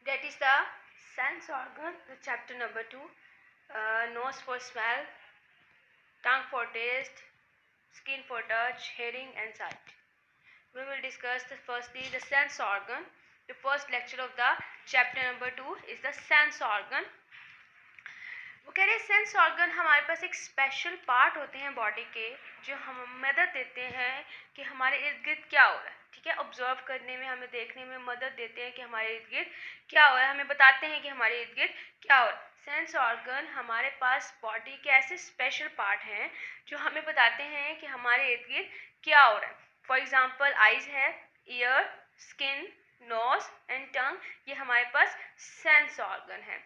That is the sense organ, the chapter number 2, nose for smell, tongue for taste, skin for touch, hearing and sight. We will discuss firstly the sense organ. The first lecture of the chapter number 2 is the sense organ. वो कह रहे sense organ हमारे पास एक special part होते हैं body के जो हम मदद देते हैं कि हमारे इर्द गिर्द क्या हो रहा है, ठीक है। ऑब्जर्व करने में, हमें देखने में मदद देते हैं कि हमारे इर्द गिर्द क्या हो रहा है, हमें बताते हैं कि हमारे इर्द गिर्द क्या हो रहा है। सेंस ऑर्गन हमारे पास बॉडी के ऐसे स्पेशल पार्ट हैं जो हमें बताते हैं कि हमारे इर्द गिर्द क्या हो रहा है। फॉर एग्जाम्पल आइज है, ear, skin, nose and tongue, ये हमारे पास सेंस ऑर्गन है।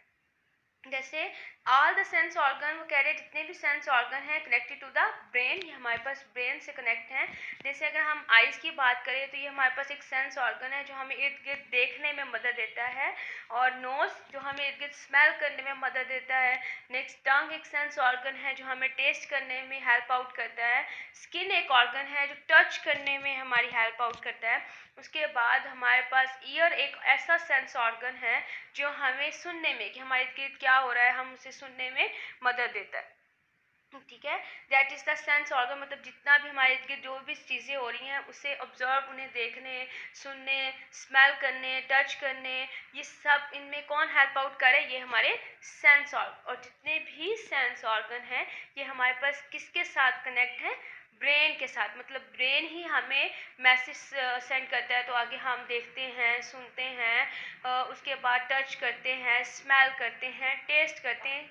जैसे ऑल द सेंस ऑर्गन, वो कह रहे हैं जितने भी सेंस ऑर्गन हैं कनेक्टेड टू द ब्रेन, ये हमारे पास ब्रेन से कनेक्ट हैं। जैसे अगर हम आइज़ की बात करें तो ये हमारे पास एक सेंस ऑर्गन है जो हमें इर्द गिर्द देखने में मदद देता है, और नोज़ जो हमें इर्द गिर्द स्मेल करने में मदद देता है। नेक्स्ट टंग एक सेंस ऑर्गन है जो हमें टेस्ट करने में हेल्प आउट करता है। स्किन एक ऑर्गन है जो टच करने में हमारी हेल्प आउट करता है। उसके बाद हमारे पास ईयर एक ऐसा सेंस ऑर्गन है जो हमें सुनने में कि हमारे इर्द गिर्द क्या हो रहा है हम उसे सुनने में मदद देता है, ठीक है। That is the sense organ, मतलब जितना भी हमारे इर्द गिर्द जो भी चीज़ें हो रही हैं उसे ऑब्जर्व, उन्हें देखने, सुनने, स्मेल करने, टच करने, ये सब इनमें कौन हेल्प आउट करे, ये हमारे सेंस ऑर्गन। और जितने भी सेंस ऑर्गन हैं ये हमारे पास किसके साथ कनेक्ट हैं, ब्रेन के साथ। मतलब ब्रेन ही हमें मैसेज सेंड करता है, तो आगे हम देखते हैं, सुनते हैं, उसके बाद टच करते हैं, स्मेल करते हैं, टेस्ट करते हैं,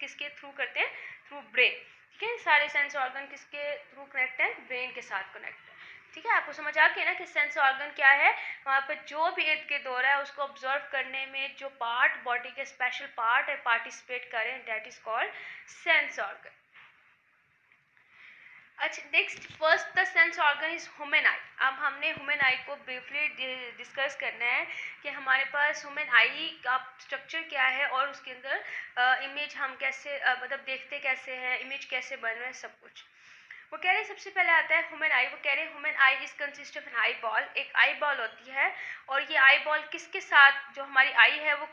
किसके थ्रू करते हैं, थ्रू ब्रेन, ठीक है। सारे सेंस ऑर्गन किसके थ्रू कनेक्ट है, ब्रेन के साथ कनेक्ट है, ठीक है। आपको समझ आ गया ना कि सेंस ऑर्गन क्या है। वहाँ पर जो भी इर्द गिर्द हो रहा है उसको ऑब्जर्व करने में जो पार्ट बॉडी के स्पेशल पार्ट है पार्टिसिपेट करें, that is called sense organ. अच्छा, next first the sense organ is human eye. अब हमने ह्यूमन आई को ब्रीफली डिस्कस करना है कि हमारे पास ह्यूमन आई का स्ट्रक्चर क्या है और उसके अंदर इमेज हम कैसे मतलब देखते कैसे हैं, इमेज कैसे बन रहा है, सब कुछ। वो कह रहे हैं सबसे पहले आता है ह्यूमन आई। वो कह रहे हैं human eye is consist of an eyeball, एक आई बॉल होती है, और ये आई बॉल किसके साथ, जो हमारी आई है वो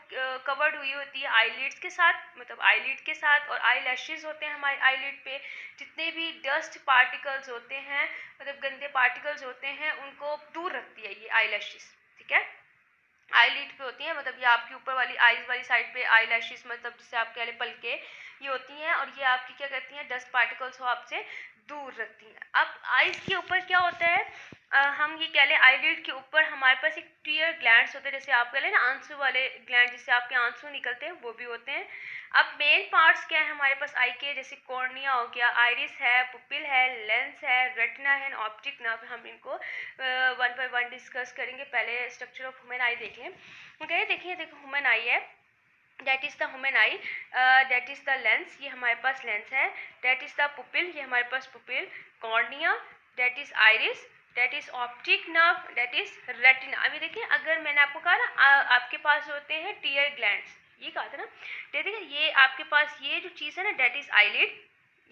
कवर्ड हुई होती है आईलिड्स के साथ, मतलब आईलिड के साथ, और आई लैशेज होते हैं हमारे आईलिड पे। जितने भी डस्ट पार्टिकल्स होते हैं, मतलब गंदे पार्टिकल्स होते हैं, उनको दूर रखती है ये आई लैशेज, ठीक है। आईलिड पे होती है, मतलब ये आपकी ऊपर वाली आईज वाली साइड पे आई लैशेज, मतलब जिससे आप कह लें पलके, ये होती हैं, और ये आपकी क्या करती हैं, डस्ट पार्टिकल्स को आपसे दूर रखती हैं। अब आईज के ऊपर क्या होता है, हम ये कह लें आईलिड के ऊपर हमारे पास एक टीयर ग्लैंड्स होते हैं, जैसे आप कह लें ना आंसू वाले ग्लैंड, जिससे आपके आंसू निकलते हैं, वो भी होते हैं। अब मेन पार्ट्स क्या है हमारे पास आई के, जैसे कॉर्निया हो गया, आइरिस है, पुपिल है, लेंस है, रेटिना है, ऑप्टिक नर्व। हम इनको वन बाय वन डिस्कस करेंगे। पहले स्ट्रक्चर ऑफ ह्यूमन आई देखें। ओके, देखिए देखो ह्यूमन आई है, that is the human eye, that is the lens, ये हमारे पास लेंस है, दैट इज़ द पुपिल, ये हमारे पास pupil, cornea, that is iris, that is optic nerve, that is retina. अभी देखिए, अगर मैंने आपको कहा ना आपके पास होते हैं टीयर ग्लैंड्स, ये कहा था ना, देखिए ये आपके पास ये जो चीज़ है ना, दैट इज़ आईलिड,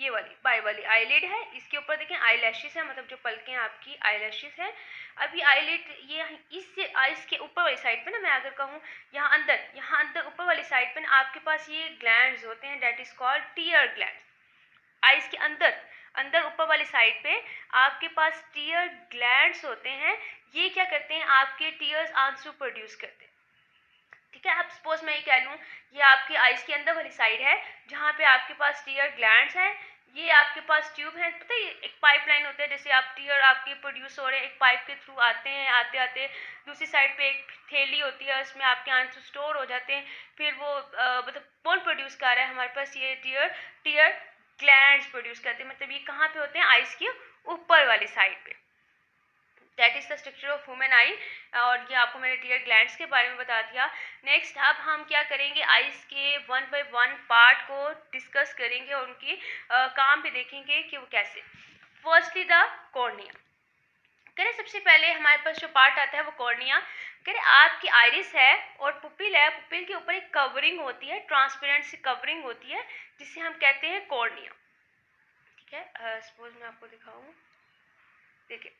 ये वाली बाई वाली आईलिड है, इसके ऊपर देखें आई लैशेस है, मतलब जो पलकें आपकी आई लैशेस है। अभी आईलिड ये इससे आइस के ऊपर वाली साइड पे ना, मैं अगर कहूँ यहाँ अंदर ऊपर वाली साइड पे ना आपके पास ये ग्लैंड्स होते हैं, that is called tear glands. Eyes के अंदर अंदर ऊपर वाली साइड पे आपके पास टीयर ग्लैंड्स होते हैं। ये क्या करते हैं, आपके टीयर्स आंसू प्रोड्यूस करते हैं, ठीक है। अब सपोज मैं ये कह लूँ, ये आपकी आइस के अंदर वाली साइड है जहाँ पे आपके पास टीयर ग्लैंड्स हैं, ये आपके पास ट्यूब है, पता है एक पाइपलाइन होता है, जैसे आप टीयर आपके प्रोड्यूस हो रहे हैं, एक पाइप के थ्रू आते हैं, आते आते दूसरी साइड पे एक थैली होती है, उसमें आपके आंसू स्टोर हो जाते हैं, फिर वो मतलब कौन प्रोड्यूस कर रहा है, हमारे पास ये टीयर ग्लैंड्स प्रोड्यूस करते हैं। मतलब ये कहाँ पे होते हैं, आइस के ऊपर वाली साइड पे। That is the structure of human आई, और ये आपको मैंने टीयर ग्लैंड्स के बारे में बता दिया। नेक्स्ट अब हम क्या करेंगे, आइस के वन बाय वन पार्ट को डिस्कस करेंगे और उनकी काम भी देखेंगे कि वो कैसे। Firstly the cornea. कह रहे सबसे पहले हमारे पास जो पार्ट आता है वो कॉर्निया। कह रहे आपकी आइरिस है और पुपिल है, पुपिल के ऊपर एक कवरिंग होती है, ट्रांसपेरेंट सी कवरिंग होती है, जिसे हम कहते हैं कॉर्निया, ठीक है। सपोज मैं आपको दिखाऊँ, देखिए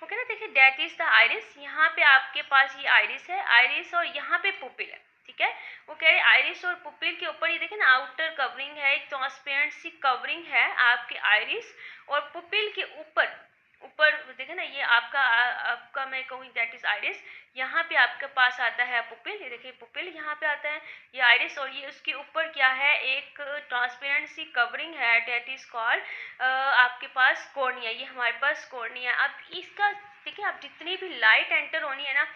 ओके ना। देखिए डेट इज द आइरिस, यहाँ पे आपके पास ये आइरिस है, आइरिस और यहाँ पे पुपिल है, ठीक है। वो कह रहे आइरिस और पुपिल के ऊपर ये देखें ना आउटर कवरिंग है, एक ट्रांसपेरेंट सी कवरिंग है आपके आइरिस और पुपिल के ऊपर ऊपर देखे ना, ये आपका मैं कहूँ दैट इज आइरिस, यहाँ पे आपके पास आता है पुपिल, ये देखिए पुपिल यहाँ पे आता है, ये आइरिस और ये उसके ऊपर क्या है, एक ट्रांसपेरेंट सी कवरिंग है दैट इज कॉल्ड आपके पास कॉर्निया, ये हमारे पास कॉर्निया। अब इसका देखिए आप जितनी भी लाइट एंटर होनी है ना,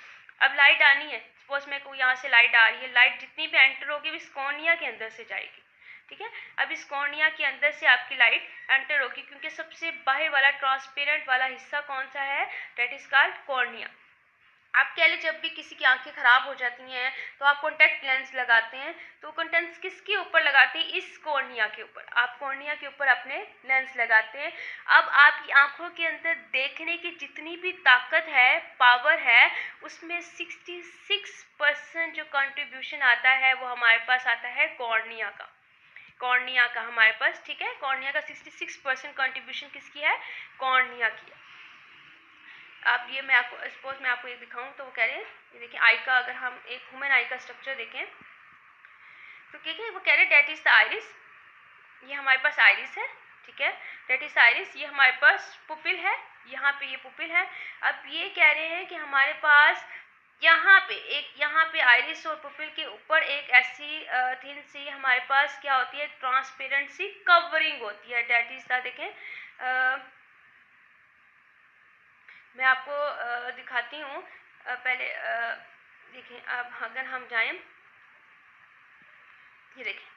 अब लाइट आनी है, सपोज मेरे को यहाँ से लाइट आ रही है, लाइट जितनी भी एंटर होगी इस कॉर्निया के अंदर से जाएगी, ठीक है। अब इस कॉर्निया के अंदर से आपकी लाइट एंटर होगी, क्योंकि सबसे बाहर वाला ट्रांसपेरेंट वाला हिस्सा कौन सा है, दैट इज कॉल्ड कॉर्निया। आप कह ले जब भी किसी की आंखें खराब हो जाती हैं तो आप कॉन्टैक्ट लेंस लगाते हैं, तो कॉन्टैक्ट किसके ऊपर लगाते हैं, इस कॉर्निया के ऊपर, आप कॉर्निया के ऊपर अपने लेंस लगाते हैं। अब आपकी आंखों के अंदर देखने की जितनी भी ताकत है, पावर है, उसमें 66% जो कंट्रीब्यूशन आता है वो हमारे पास आता है कॉर्निया का, कॉर्निया का हमारे पास, ठीक है। कॉर्निया का 66% कंट्रीब्यूशन किसकी है, कॉर्निया की है। अब ये मैं आपको सपोज मैं आपको ये दिखाऊं तो वो कह रहे हैं, ये देखिए आई का, अगर हम एक ह्यूमन आई का स्ट्रक्चर देखें तो क्या वो कह रहे हैं डेट इज द आइरिस, ये हमारे पास आइरिस है, ठीक है, डेट इज आइरिस, ये हमारे पास पुपिल है, यहाँ पे ये पुपिल है। अब ये कह रहे हैं कि हमारे पास यहाँ पे आइरिस और पुपिल के ऊपर एक ऐसी थिन सी हमारे पास क्या होती है, ट्रांसपेरेंट सी कवरिंग होती है, डेट इज द, देखें मैं आपको दिखाती हूँ, पहले देखिए अब अगर हम जाएं, ये देखें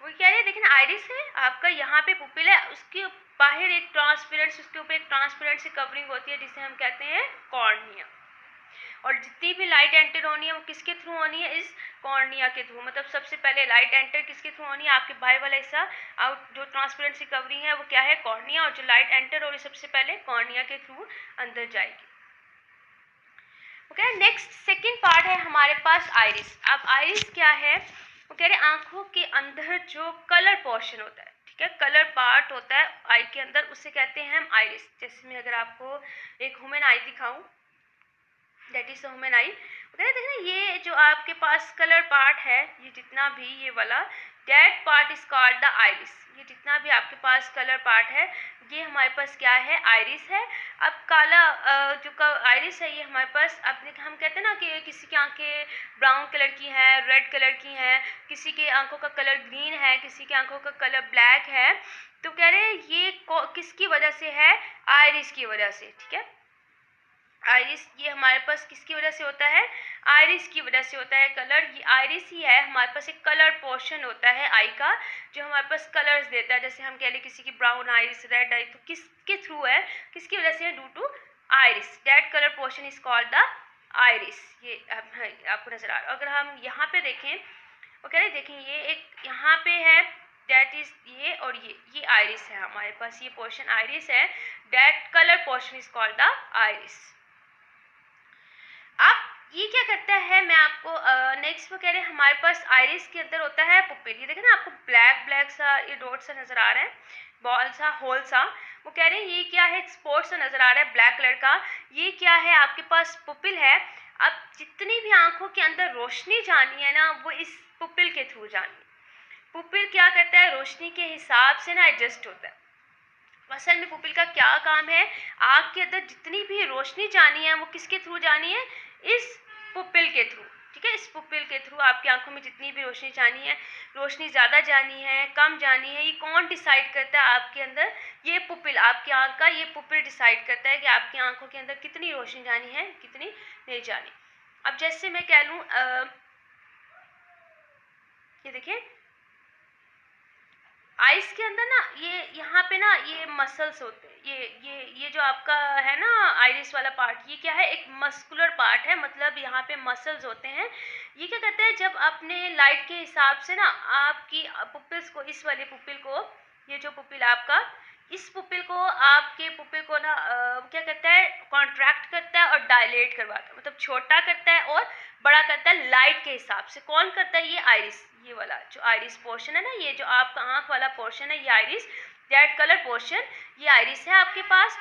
वो कह रहे हैं, देखें आइरिस है आपका, यहाँ पे पुपिल है, उसके बाहर एक ट्रांसपेरेंट, उसके ऊपर एक ट्रांसपेरेंट सी कवरिंग होती है जिसे हम कहते हैं कॉर्निया, और जितनी भी लाइट एंटर होनी है वो किसके थ्रू होनी है, इस कॉर्निया के थ्रू। मतलब सबसे पहले लाइट एंटर किसके थ्रू होनी है, आपके बाहर वाला हिस्सा आउट जो ट्रांसपेरेंट सी कवरिंग है वो क्या है, कॉर्निया, और जो लाइट एंटर हो रही सबसे पहले कॉर्निया के थ्रू अंदर जाएगी। ओके, नेक्स्ट सेकंड पार्ट है हमारे पास आइरिस। अब आइरिस क्या है, वो कह रहे हैं आंखों के अंदर जो कलर पोर्शन होता है, ठीक है, कलर पार्ट होता है आई के अंदर, उसे कहते हैं हम आइरिस। जैसे मैं अगर आपको एक ह्यूमन आई दिखाऊं, दैट इज ह्यूमन आई, देखना ये जो आपके पास कलर पार्ट है, ये जितना भी ये वाला that part is called the iris, ये जितना भी आपके पास कलर पार्ट है ये हमारे पास क्या है, आइरिस है। अब काला जो आइरिस है ये हमारे पास, अब हम कहते हैं ना कि किसी की आंखें ब्राउन कलर की हैं, रेड कलर की हैं, किसी के आंखों का कलर ग्रीन है, किसी के आंखों का कलर ब्लैक है, तो कह रहे हैं ये किसकी वजह से है, आइरिस की वजह से, ठीक है। आइरिस ये हमारे पास किसकी वजह से होता है, आइरिस की वजह से होता है कलर, ये आइरिस ही है, हमारे पास एक कलर पोर्शन होता है आई का जो हमारे पास कलर्स देता है। जैसे हम कह लें किसी की ब्राउन आइरिस, रेड आई, तो किसके थ्रू है, किसकी वजह से है, due to iris, that colour portion is called the iris. ये आपको नजर आ रहा है। अगर हम यहाँ पे देखें, वो कह रहे देखें ये एक यहाँ पे है, दैट इज ये, और ये आइरिस है हमारे पास, ये पोर्शन आइरिस है, that colour portion is called the iris. अब ये क्या करता है, मैं आपको नेक्स्ट वो कह रहे हैं हमारे पास आइरिस के अंदर होता है पुपिल, ये देखें ना आपको ब्लैक ब्लैक सा ये डॉट सा नजर आ रहा है, बॉल सा, होल सा, वो कह रहे हैं ये क्या है, स्पॉट सा नजर आ रहा है ब्लैक कलर का, ये क्या है, आपके पास पुपिल है। अब जितनी भी आंखों के अंदर रोशनी जानी है ना वो इस पुपिल के थ्रू जानी है। पुपिल क्या करता है, रोशनी के हिसाब से ना एडजस्ट होता है। असल में पुपिल का क्या काम है, आँख के अंदर जितनी भी रोशनी जानी है वो किसके थ्रू जानी है, इस पुपिल के थ्रू, ठीक है। इस पुपिल के थ्रू आपकी आंखों में जितनी भी रोशनी जानी है, रोशनी ज़्यादा जानी है, कम जानी है, ये कौन डिसाइड करता है आपके अंदर, ये पुपिल, आपकी आँख का ये पुपिल डिसाइड करता है कि आपकी आंखों के अंदर कितनी रोशनी जानी है, कितनी नहीं जानी। अब जैसे मैं कह लूँ, ये देखिए आइस के अंदर ना ये यहाँ पे ना ये मसल्स होते हैं, ये जो आपका है ना आइरिस वाला पार्ट, ये क्या है, एक मस्कुलर पार्ट है, मतलब यहाँ पे मसल्स होते हैं। ये क्या कहते हैं, जब अपने लाइट के हिसाब से ना आपकी पुपिल्स को, इस वाले पुपिल को, ये जो पुपिल आपका, इस पुपिल को, आपके पुपिल को ना क्या करता है, कॉन्ट्रैक्ट करता है और डायलेट करवाता है, मतलब छोटा करता है और बड़ा करता है लाइट के हिसाब से। कौन करता है, ये आइरिस, ये वाला जो आइरिस पोर्शन है ना, ये जो आपका आंख वाला पोर्शन है ये आइरिस, दैट कलर पोर्शन, ये आइरिस है आपके पास।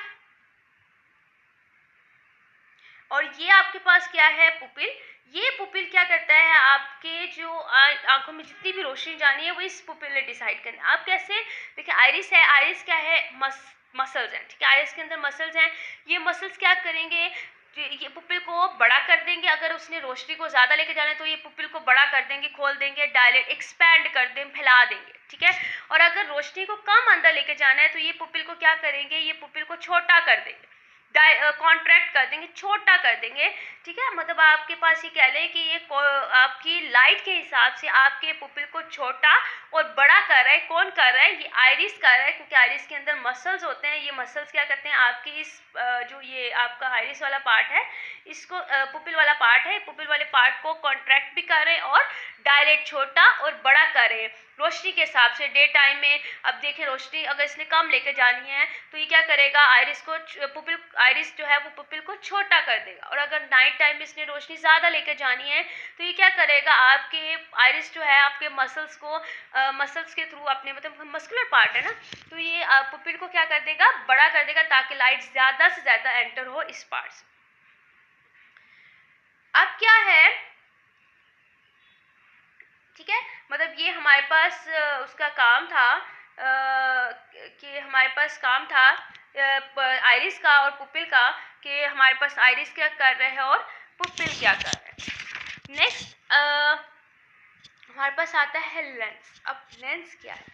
और ये आपके पास क्या है, पुपिल। ये पुपिल क्या करता है, आपके जो आंखों में जितनी भी रोशनी जानी है वो इस पुपिल ने डिसाइड करनी है। आप कैसे, देखिए आइरिस है, आइरिस क्या है, मसल्स हैं, ठीक है, आइरिस के अंदर मसल्स हैं। ये मसल्स क्या करेंगे, ये पुपिल को बड़ा कर देंगे। अगर उसने रोशनी को ज़्यादा लेके जाना है तो ये पुपिल को बड़ा कर देंगे, खोल देंगे, डायलेट एक्सपैंड कर देंगे, फैला देंगे, ठीक है। और अगर रोशनी को कम अंदर लेके जाना है तो ये पुपिल को क्या करेंगे, ये पुपिल को छोटा कर देंगे, कॉन्ट्रैक्ट कर देंगे, छोटा कर देंगे, ठीक है। मतलब आपके पास ये कह लें कि ये आपकी लाइट के हिसाब से आपके पुपिल को छोटा और बड़ा कर रहा है। कौन कर रहा है, ये आइरिस कर रहा है, क्योंकि आइरिस के अंदर मसल्स होते हैं। ये मसल्स क्या करते हैं, आपकी इस जो ये आपका आइरिस वाला पार्ट है, इसको पुपिल वाला पार्ट है, पुपिल वाले पार्ट को कॉन्ट्रैक्ट भी कर रहे हैं और डायलेट, छोटा और बड़ा कर रहे हैं रोशनी के हिसाब से। डे टाइम में अब देखें, रोशनी अगर इसने कम लेके जानी है तो ये क्या करेगा, आइरिस को पुपिल, आइरिस जो है वो पुपिल को छोटा कर देगा। और अगर नाइट टाइम में इसने रोशनी ज़्यादा लेके जानी है तो ये क्या करेगा, आपके आइरिस जो है आपके मसल्स को मसल्स के थ्रू, अपने मतलब मस्कुलर पार्ट है ना, तो ये पुपिल को क्या कर देगा, बड़ा कर देगा, ताकि लाइट ज़्यादा से ज़्यादा एंटर हो इस पार्ट से। अब क्या है, ठीक है, मतलब ये हमारे पास उसका काम था, कि हमारे पास काम था आइरिस का और पुपिल का, कि हमारे पास आइरिस क्या कर रहे हैं और पुपिल क्या कर रहे हैं। नेक्स्ट हमारे पास आता है लेंस। अब लेंस क्या है,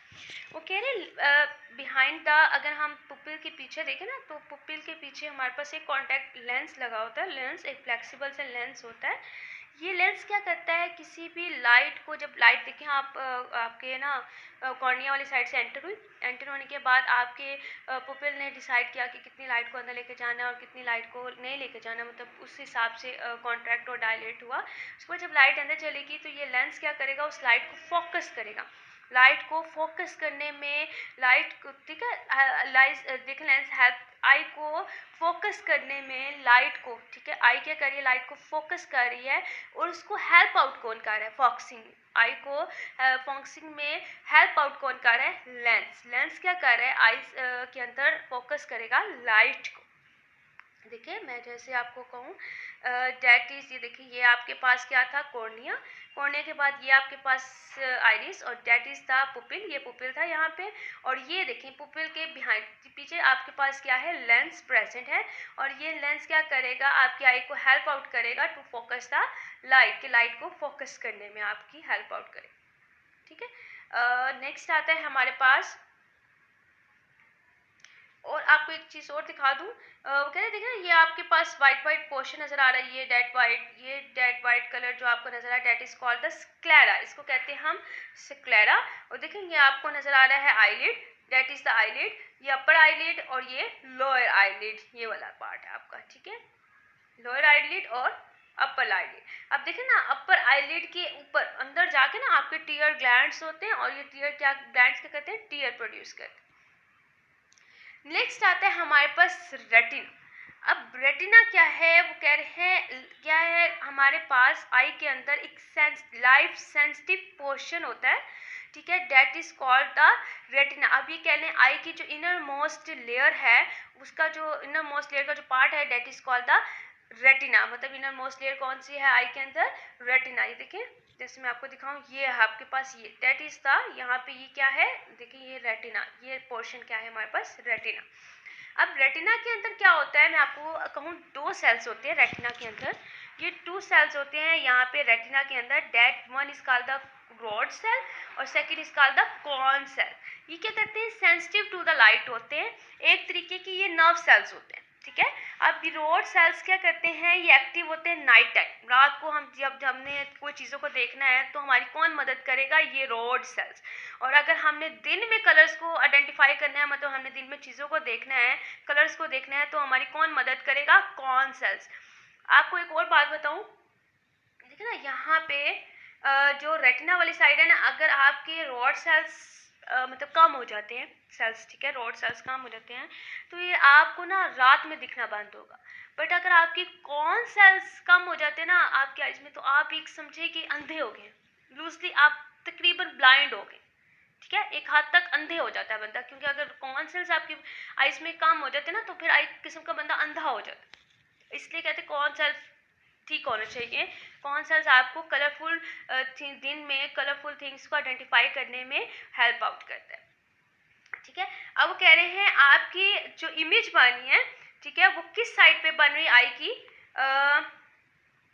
वो कह रहे बिहाइंड द, अगर हम पुपिल के पीछे देखें ना, तो पुपिल के पीछे हमारे पास एक कॉन्टैक्ट लेंस लगा होता है। लेंस एक फ्लेक्सिबल से लेंस होता है। ये लेंस क्या करता है, किसी भी लाइट को, जब लाइट देखें आप आपके ना कॉर्निया वाली साइड से एंटर हुई, एंटर होने के बाद आपके पुपिल ने डिसाइड किया कि कितनी लाइट को अंदर लेके जाना है और कितनी लाइट को नहीं लेके जाना, मतलब उस हिसाब से कॉन्ट्रैक्ट और डायलेट हुआ। उसके बाद जब लाइट अंदर चलेगी तो ये लेंस क्या करेगा, उस लाइट को फोकस करेगा। लाइट को फोकस करने में, लाइट को, ठीक है, देखें लेंस हेल्प आई को फोकस करने में, लाइट को, ठीक है, आई क्या कर रही है, लाइट को फोकस कर रही है। और उसको हेल्प आउट कौन कर रहा है, फोकसिंग, आई को फोकसिंग में हेल्प आउट कौन कर रहा है, लेंस। लेंस क्या कर रहा है, आई के अंदर फोकस करेगा लाइट को। देखिए मैं जैसे आपको कहूँ, डेट इज, ये देखिए ये आपके पास क्या था, कॉर्निया, कॉर्निया के बाद ये आपके पास आइरिस, और डेट इज द पुपिल, ये पुपिल था यहाँ पे। और ये देखिए पुपिल के बिहाइंड पीछे आपके पास क्या है, लेंस प्रेजेंट है। और ये लेंस क्या करेगा, आपकी आई को हेल्प आउट करेगा टू फोकस द लाइट, कि लाइट को फोकस करने में आपकी हेल्प आउट करे, ठीक है। नेक्स्ट आता है हमारे पास, और आपको एक चीज़ और दिखा दूँ, वो कह रहे देखिए ना, ये आपके पास वाइट वाइट पोर्शन नज़र आ रहा है, ये डेट वाइट, ये डेट वाइट कलर जो आपको नज़र आ रहा है, that is called the sclera, इसको कहते हैं हम स्क्लेरा। और देखिए ये आपको नज़र आ रहा है eyelid, that is the eyelid, ये अपर आईलिड और ये लोअर आईलिड, ये वाला पार्ट है आपका, ठीक है, लोअर आईलिड और अपर आईलिड। अब देखिए ना, अपर आईलिड के ऊपर अंदर जाके ना आपके टीयर ग्लैंड्स होते हैं, और ये टीयर क्या ग्लैंड्स क्या करते हैं, टीयर प्रोड्यूस करते हैं। नेक्स्ट आता है हमारे पास रेटिना। अब रेटिना क्या है, वो कह रहे हैं क्या है, हमारे पास आई के अंदर एक लाइट सेंसिटिव पोर्शन होता है, ठीक है, that is called the retina. अब ये कह लें आई की जो इनर मोस्ट लेयर है, उसका जो इनर मोस्ट लेयर का जो पार्ट है, that is called the retina. मतलब इनर मोस्ट लेयर कौन सी है आई के अंदर, रेटिना। ये देखिए जैसे मैं आपको दिखाऊं, ये है आपके पास, ये डेट इज द, यहाँ पे ये क्या है, देखिए ये रेटिना, ये पोर्शन क्या है हमारे पास, रेटिना। अब रेटिना के अंदर क्या होता है, मैं आपको कहूँ, दो सेल्स होते हैं रेटिना के अंदर, ये टू सेल्स होते हैं यहाँ पे रेटिना के अंदर। That one is called the rod cell और second is called the cone cell. ये क्या करते हैं, सेंसिटिव टू द लाइट होते हैं, एक तरीके की ये नर्व सेल्स होते हैं, ठीक है। अब रॉड सेल्स क्या करते हैं, ये एक्टिव होते हैं नाइट टाइम, रात को हम जब हमने कोई चीज़ों को देखना है तो हमारी कौन मदद करेगा, ये रॉड सेल्स। और अगर हमने दिन में कलर्स को आइडेंटिफाई करना है, मतलब हमने दिन में चीज़ों को देखना है, कलर्स को देखना है, तो हमारी कौन मदद करेगा, कॉन सेल्स। आपको एक और बात बताऊं, देखिए ना यहाँ पे जो रेटिना वाली साइड है ना, अगर आपके रॉड सेल्स मतलब कम हो जाते हैं सेल्स, ठीक है, रॉड सेल्स कम हो जाते हैं, तो ये आपको ना रात में दिखना बंद होगा। बट अगर आपकी कॉन सेल्स कम हो जाते हैं ना आपके आइज में, तो आप एक समझे कि अंधे हो गए, लूजली आप तकरीबन ब्लाइंड हो गए, ठीक है, एक हद तक अंधे हो जाता है बंदा, क्योंकि अगर कॉन सेल्स आपकी आइज में कम हो जाते हैं ना, तो फिर एक किस्म का बंदा अंधा हो जाता है। इसलिए कहते हैं कौन सेल्स ठीक होना चाहिए, कौन सेल्स आपको कलरफुल दिन में कलरफुल थिंग्स को आइडेंटिफाई करने में हेल्प आउट करता है। ठीक है, अब वो कह रहे हैं आपकी जो इमेज बनी है, ठीक है, वो किस साइड पे बन रही है आई की,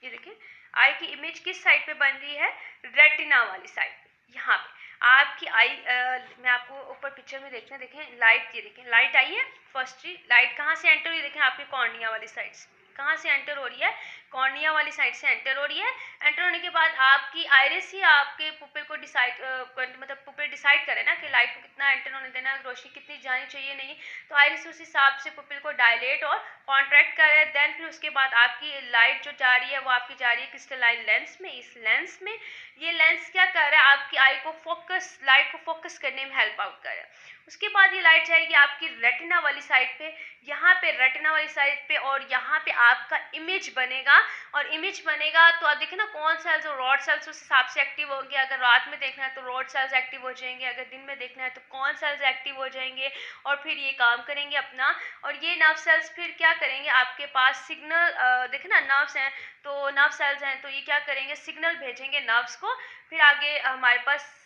ये देखिए आई की इमेज किस साइड पे बन रही है, रेटिना वाली साइड पे। यहाँ पे आपकी आई मैं आपको ऊपर पिक्चर में देखते हैं, देखें लाइट, ये देखें लाइट आई है, फर्स्ट लाइट कहाँ से एंटर हुई, देखें आपकी कॉर्निया वाली साइड से कहाँ से एंटर हो रही है, कॉर्निया वाली साइड से एंटर हो रही है। एंटर होने के बाद आपकी आइरिस ही आपके पुपिल को डिसाइड मतलब पुपिल डिसाइड करे ना कि लाइट को कितना एंटर होने देना, रोशनी कितनी जानी चाहिए नहीं, तो आइरिस उस हिसाब से पुपिल को डायलेट और कॉन्ट्रैक्ट करे। देन फिर उसके बाद आपकी लाइट जो जा रही है वो आपकी जा रही है क्रिस्टलाइन लेंस में। इस लेंस में ये लेंस क्या कर रहा है, आपकी आई को फोकस, लाइट को फोकस करने में हेल्प आउट कर रहा है। उसके बाद ये लाइट जाएगी आपकी रेटिना वाली साइड पे, यहाँ पे रेटिना वाली साइड पे, और यहाँ पे आपका इमेज बनेगा। और इमेज बनेगा तो आप देखें ना कौन सेल्स और रॉड सेल्स उस हिसाब से एक्टिव होंगे। अगर रात में देखना है तो रॉड सेल्स एक्टिव हो जाएंगे, अगर दिन में देखना है तो कौन सेल्स एक्टिव हो जाएंगे, और फिर ये काम करेंगे अपना। और ये नर्व सेल्स फिर क्या करेंगे, आपके पास सिग्नल देखें ना नर्व्स हैं तो नर्व सेल्स हैं, तो ये क्या करेंगे, सिग्नल भेजेंगे नर्व्स को, फिर आगे हमारे पास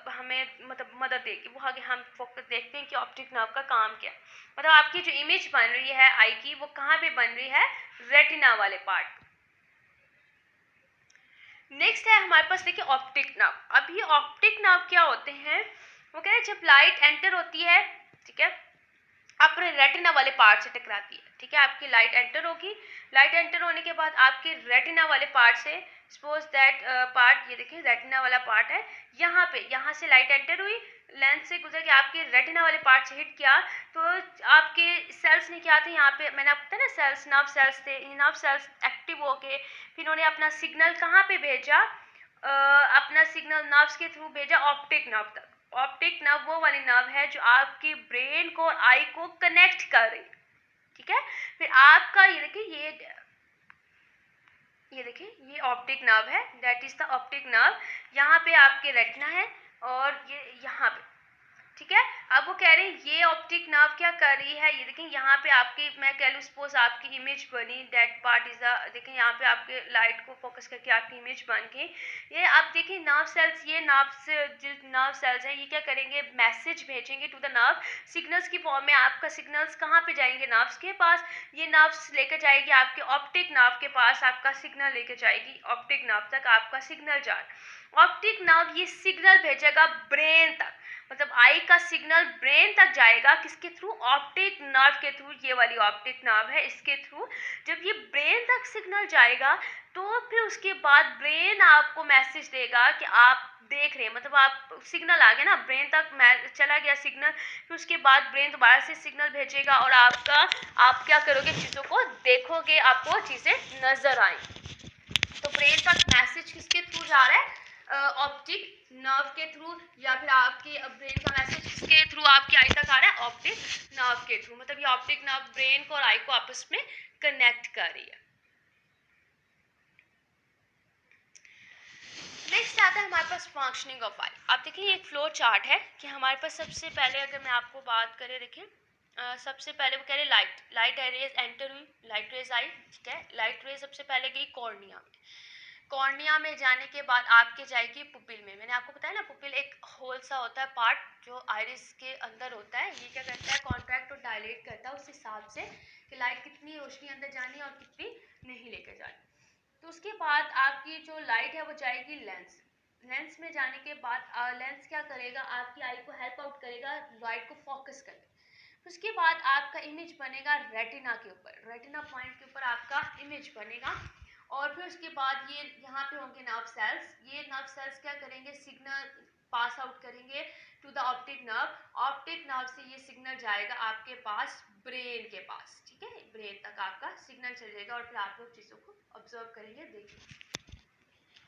हमें मतलब मदद देगी। वो आगे हम फोकस देखते हैं कि ऑप्टिक नर्व का काम क्या है। मतलब आपकी जो इमेज बन रही है आई की वो कहाँ पे बन रही है, रेटिना वाले पार्ट। नेक्स्ट है हमारे पास देखिए ऑप्टिक नर्व। अब ये ऑप्टिक नर्व क्या होते हैं, वो कह रहे हैं जब लाइट एंटर होती है, ठीक है, अपने रेटिना वाले पार्ट से टकराती है, ठीक है, आपकी लाइट एंटर होगी, लाइट एंटर होने के बाद आपके रेटिना वाले पार्ट से, सपोज दैट पार्ट ये देखिए रेटिना वाला पार्ट है, यहाँ से लाइट एंटर हुई, लेंस से गुजर के आपके रेटिना वाले पार्ट से हिट किया, तो आपके सेल्स ने क्या थे, यहाँ पे मैंने आपको बताया ना सेल्स, नर्व सेल्स थे, ये नर्व सेल्स एक्टिव होके फिर उन्होंने अपना सिग्नल कहाँ पे भेजा, अपना सिग्नल नर्व्स के थ्रू भेजा ऑप्टिक नर्व तक। ऑप्टिक नर्व वो वाली नर्व है जो आपकी ब्रेन को और आई को कनेक्ट कर रही है, ठीक है। फिर आपका ये देखिए ये ऑप्टिक नर्व है, that is the optic nerve. यहाँ पे आपके रेटिना है और ये यहाँ पे, ठीक है। अब वो कह रहे हैं ये ऑप्टिक नर्व क्या कर रही है, ये देखें यहाँ पे आपकी, मैं कह लूँ सपोज आपकी इमेज बनी, दैट पार्ट इज देखें यहाँ पे आपके लाइट को फोकस करके आपकी इमेज बन गई। ये आप देखिए नर्व सेल्स, ये नर्व सेल्स हैं, ये क्या करेंगे, मैसेज भेजेंगे टू द नर्व सिग्नल्स की फॉर्म में। आपका सिग्नल्स कहाँ पे जाएंगे, नर्व्स के पास, ये नर्व्स लेकर जाएगी आपके ऑप्टिक नर्व के पास, आपका सिग्नल लेकर जाएगी ऑप्टिक नर्व तक, आपका सिग्नल जा, ऑप्टिक नर्व ये सिग्नल भेजेगा ब्रेन तक, मतलब आई का सिग्नल ब्रेन तक जाएगा, किसके थ्रू, ऑप्टिक नर्व के थ्रू। ये वाली ऑप्टिक नर्व है, इसके थ्रू जब ये ब्रेन तक सिग्नल जाएगा तो फिर उसके बाद ब्रेन आपको मैसेज देगा कि आप देख रहे हैं, मतलब आप सिग्नल आ गया ना, ब्रेन तक चला गया सिग्नल, फिर उसके बाद ब्रेन दोबारा से सिग्नल भेजेगा और आप क्या करोगे, चीज़ों को देखोगे, आपको चीज़ें नजर आएंगी। तो ब्रेन तक मैसेज किसके थ्रू जा रहा है, ऑप्टिक नर्व के थ्रू, या फिर आपके ब्रेन का मैसेज किसके थ्रू आपकी आई तक आ रहा है, ऑप्टिक नर्व के थ्रू। मतलब ये ऑप्टिक नर्व ब्रेन को और आई को आपस में कनेक्ट कर रही है। नेक्स्ट आता है हमारे पास फंक्शनिंग ऑफ आई। आप देखिए एक फ्लो चार्ट है कि हमारे पास सबसे पहले अगर मैं आपको बात करें, देखिए सबसे पहले वो कह रहे लाइट रेज एंटर हुई, लाइट रेज आई, ठीक है, लाइट रेज सबसे पहले गई कॉर्निया में, कॉर्निया में जाने के बाद आपके जाएगी पुपिल में। मैंने आपको बताया ना पुपिल एक होल सा होता है पार्ट जो आइरिस के अंदर होता है, ये क्या करता है, कॉन्ट्रैक्ट और डायलेट करता है उस हिसाब से कि लाइट कितनी रोशनी अंदर जानी है और कितनी नहीं लेकर जानी। तो उसके बाद आपकी जो लाइट है वो जाएगी लेंस, लेंस में जाने के बाद लेंस क्या करेगा, आपकी आई को हेल्प आउट करेगा लाइट को फोकस करके। उसके बाद आपका इमेज बनेगा रेटिना के ऊपर, रेटिना पॉइंट के ऊपर आपका इमेज बनेगा, और फिर उसके बाद ये यहाँ पे होंगे नर्व सेल्स, ये नर्व सेल्स क्या करेंगे, सिग्नल पास आउट करेंगे to the optic nerve, optic nerve से ये सिग्नल जाएगा आपके पास ब्रेन के पास, ठीक है, ब्रेन तक आपका सिग्नल चलेगा और फिर आप लोग चीज़ों को ऑब्जर्व करेंगे, देखेंगे।